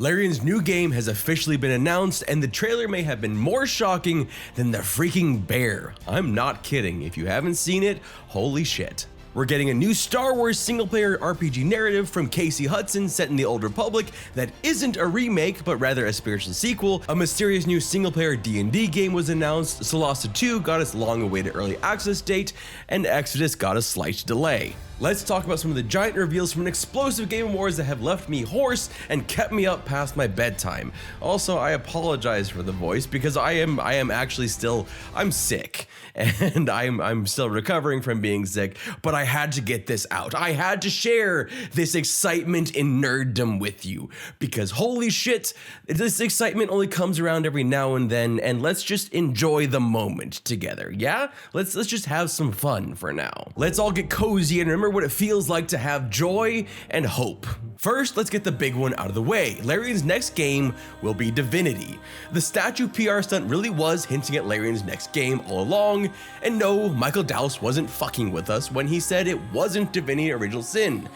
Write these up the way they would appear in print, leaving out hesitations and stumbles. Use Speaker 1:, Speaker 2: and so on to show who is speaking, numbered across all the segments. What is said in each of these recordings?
Speaker 1: Larian's new game has officially been announced, and the trailer may have been more shocking than the freaking bear. I'm not kidding. If you haven't seen it, holy shit. We're getting a new Star Wars single-player RPG narrative from Casey Hudson set in the Old Republic that isn't a remake, but rather a spiritual sequel. A mysterious new single-player D&D game was announced, Salasa 2 got its long-awaited early access date, and Exodus got a slight delay. Let's talk about some of the giant reveals from an explosive Game Awards that have left me hoarse and kept me up past my bedtime. Also, I apologize for the voice because I am actually still, I'm sick and I'm still recovering from being sick, but I had to get this out. I had to share this excitement in nerddom with you because holy shit, this excitement only comes around every now and then, and let's just enjoy the moment together, yeah? Let's just have some fun for now. Let's all get cozy and remember what it feels like to have joy and hope. First, let's get the big one out of the way. Larian's next game will be Divinity. The statue PR stunt really was hinting at Larian's next game all along, and no, Michael Dowse wasn't fucking with us when he said it wasn't Divinity Original Sin.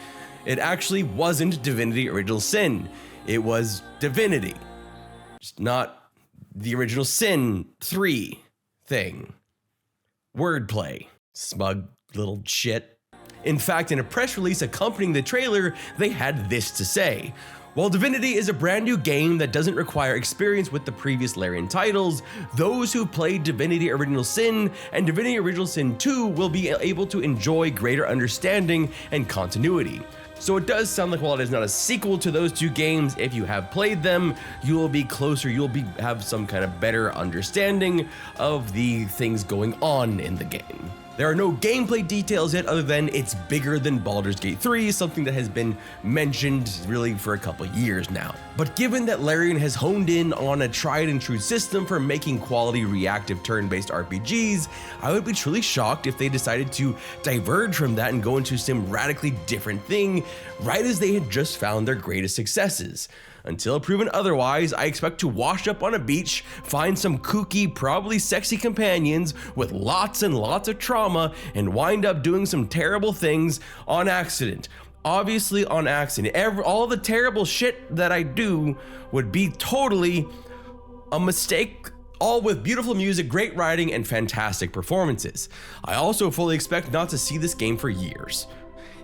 Speaker 1: It actually wasn't Divinity Original Sin. It was Divinity. Just not the Original Sin 3 thing. Wordplay. Smug little shit. In fact, in a press release accompanying the trailer, they had this to say. While Divinity is a brand new game that doesn't require experience with the previous Larian titles, those who played Divinity Original Sin and Divinity Original Sin 2 will be able to enjoy greater understanding and continuity. So it does sound like while it is not a sequel to those two games, if you have played them, you will be closer, have some kind of better understanding of the things going on in the game. There are no gameplay details yet other than it's bigger than Baldur's Gate 3, something that has been mentioned really for a couple years now. But given that Larian has honed in on a tried and true system for making quality reactive turn-based RPGs, I would be truly shocked if they decided to diverge from that and go into some radically different thing right as they had just found their greatest successes. Until proven otherwise, I expect to wash up on a beach, find some kooky, probably sexy companions with lots and lots of trauma, and wind up doing some terrible things on accident. Obviously on accident. All the terrible shit that I do would be totally a mistake, all with beautiful music, great writing, and fantastic performances. I also fully expect not to see this game for years.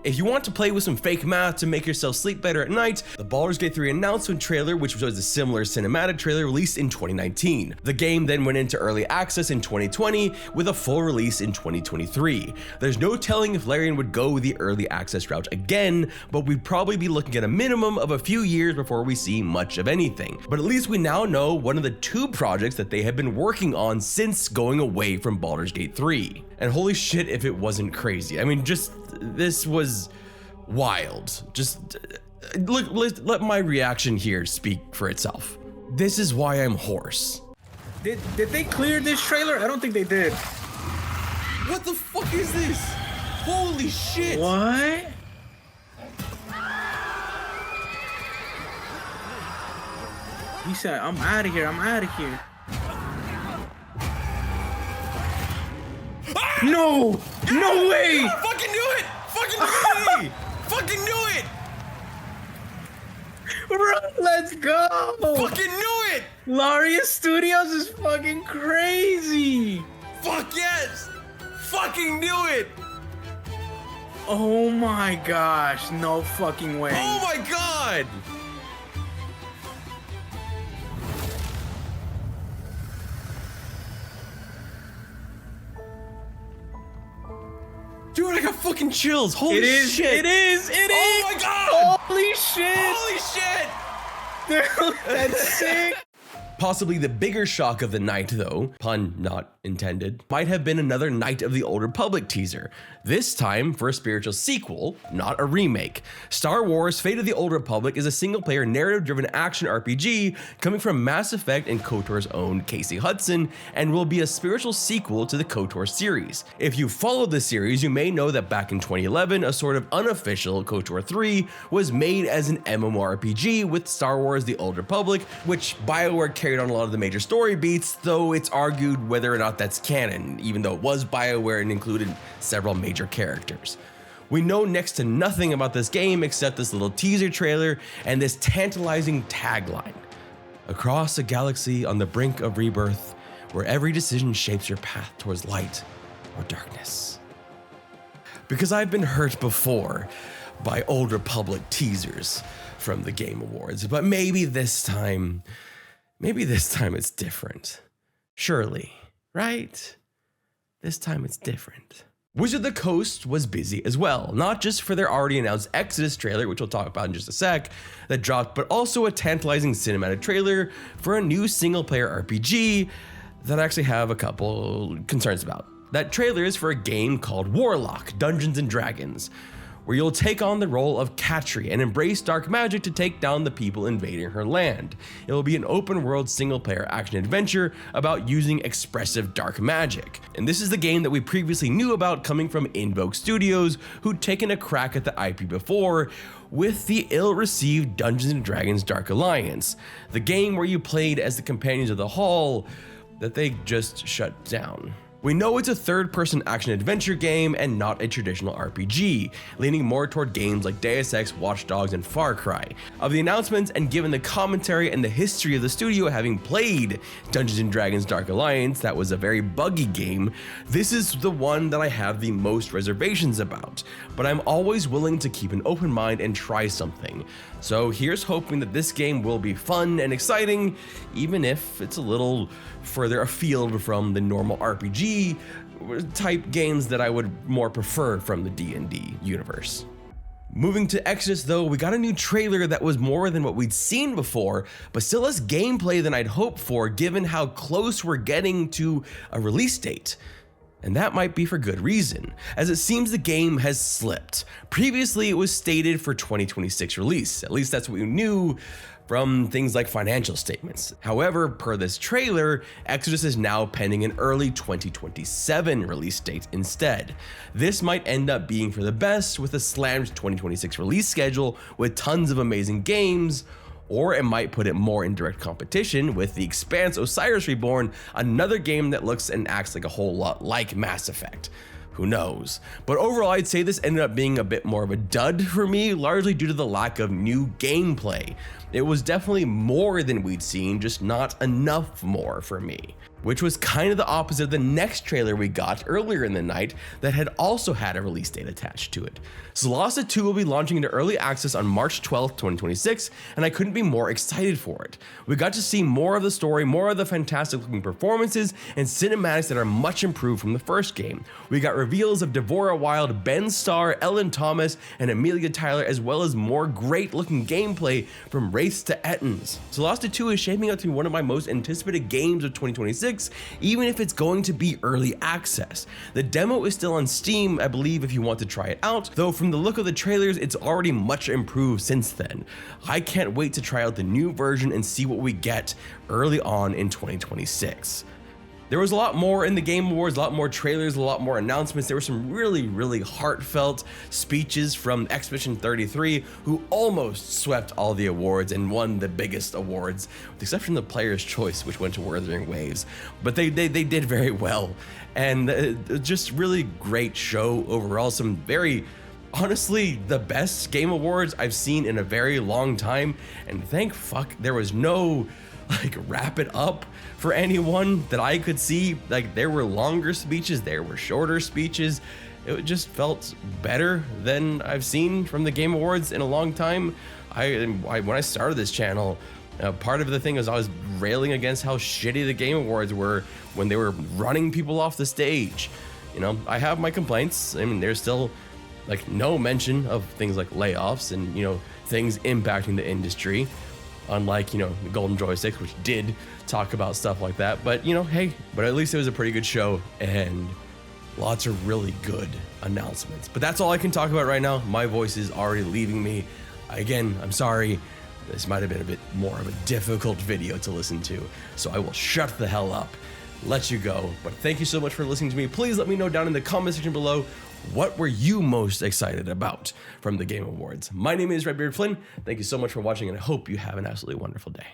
Speaker 1: If you want to play with some fake math to make yourself sleep better at night, the Baldur's Gate 3 announcement trailer, which was a similar cinematic trailer, released in 2019. The game then went into early access in 2020 with a full release in 2023. There's no telling if Larian would go the early access route again, but we'd probably be looking at a minimum of a few years before we see much of anything. But at least we now know one of the two projects that they have been working on since going away from Baldur's Gate 3. And holy shit if it wasn't crazy. I mean, this was wild. Just let my reaction here speak for itself. This is why I'm hoarse.
Speaker 2: Did they clear this trailer? I don't think they did.
Speaker 1: What the fuck is this? Holy shit.
Speaker 2: What? He said, I'm out of here. I'm out of here. Ah! No! No way!
Speaker 1: Fucking do it! Fucking do it! Fucking do it!
Speaker 2: Bro, let's go!
Speaker 1: Fucking do it!
Speaker 2: Larian Studios is fucking crazy!
Speaker 1: Fuck yes! Fucking do it!
Speaker 2: Oh my gosh, no fucking way.
Speaker 1: Oh my god! Dude, I got fucking chills. Holy shit.
Speaker 2: It is.
Speaker 1: Oh my god.
Speaker 2: Holy shit.
Speaker 1: Holy shit.
Speaker 2: Dude, that's sick.
Speaker 1: Possibly the bigger shock of the night, though, pun not intended, might have been another Knight of the Old Republic teaser. This time for a spiritual sequel, not a remake. Star Wars Fate of the Old Republic is a single-player narrative-driven action RPG coming from Mass Effect and KOTOR's own Casey Hudson, and will be a spiritual sequel to the KOTOR series. If you followed the series, you may know that back in 2011, a sort of unofficial KOTOR 3 was made as an MMORPG with Star Wars The Old Republic, which BioWare carried on a lot of the major story beats, though it's argued whether or not that's canon, even though it was BioWare and included several major characters. We know next to nothing about this game except this little teaser trailer and this tantalizing tagline. Across a galaxy on the brink of rebirth, where every decision shapes your path towards light or darkness. Because I've been hurt before by Old Republic teasers from the Game Awards, but maybe this time it's different. Surely, right? This time it's different. Wizard of the Coast was busy as well, not just for their already announced Exodus trailer, which we'll talk about in just a sec, that dropped, but also a tantalizing cinematic trailer for a new single-player RPG that I actually have a couple concerns about. That trailer is for a game called Warlock: Dungeons and Dragons, where you'll take on the role of Katri and embrace dark magic to take down the people invading her land. It will be an open-world single-player action-adventure about using expressive dark magic. And this is the game that we previously knew about coming from Larian Studios, who'd taken a crack at the IP before with the ill-received Dungeons and Dragons Dark Alliance, the game where you played as the companions of the Hall that they just shut down. We know it's a third-person action-adventure game and not a traditional RPG, leaning more toward games like Deus Ex, Watch Dogs, and Far Cry. Of the announcements, and given the commentary and the history of the studio having played Dungeons and Dragons Dark Alliance, that was a very buggy game, this is the one that I have the most reservations about, but I'm always willing to keep an open mind and try something. So here's hoping that this game will be fun and exciting, even if it's a little further afield from the normal RPG type games that I would more prefer from the D&D universe. Moving to Exodus though, we got a new trailer that was more than what we'd seen before, but still less gameplay than I'd hoped for given how close we're getting to a release date. And that might be for good reason, as it seems the game has slipped. Previously, it was stated for 2026 release, at least that's what we knew from things like financial statements. However, per this trailer, Exodus is now pending an early 2027 release date instead. This might end up being for the best with a slammed 2026 release schedule with tons of amazing games, or it might put it more in direct competition with The Expanse: Osiris Reborn, another game that looks and acts like a whole lot like Mass Effect. Who knows? But overall, I'd say this ended up being a bit more of a dud for me, largely due to the lack of new gameplay. It was definitely more than we'd seen, just not enough more for me. Which was kind of the opposite of the next trailer we got earlier in the night that had also had a release date attached to it. Salasa 2 will be launching into early access on March 12th, 2026, and I couldn't be more excited for it. We got to see more of the story, more of the fantastic looking performances, and cinematics that are much improved from the first game. We got reveals of Devorah Wild, Ben Starr, Ellen Thomas, and Amelia Tyler, as well as more great looking gameplay from Wraiths to Ettins. Salasa 2 is shaping up to be one of my most anticipated games of 2026, even if it's going to be early access. The demo is still on Steam, I believe, if you want to try it out, though from the look of the trailers, it's already much improved since then. I can't wait to try out the new version and see what we get early on in 2026. There was a lot more in the Game Awards, a lot more trailers, a lot more announcements. There were some really heartfelt speeches from Expedition 33, who almost swept all the awards and won the biggest awards, with the exception of the Player's Choice, which went to Wuthering Waves. But they did very well, and just really great show overall. Some very, honestly, the best Game Awards I've seen in a very long time, and thank fuck there was no wrap it up for anyone that I could see. There were longer speeches, there were shorter speeches. It just felt better than I've seen from the Game Awards in a long time. When I started this channel, part of the thing is I was railing against how shitty the Game Awards were when they were running people off the stage. I have my complaints. I mean, there's still no mention of things like layoffs and things impacting the industry. Unlike, the Golden Joysticks, which did talk about stuff like that. But, hey, but at least it was a pretty good show and lots of really good announcements. But that's all I can talk about right now. My voice is already leaving me. Again, I'm sorry. This might have been a bit more of a difficult video to listen to. So I will shut the hell up, let you go. But thank you so much for listening to me. Please let me know down in the comment section below, what were you most excited about from the Game Awards? My name is Redbeard Flynn. Thank you so much for watching, and I hope you have an absolutely wonderful day.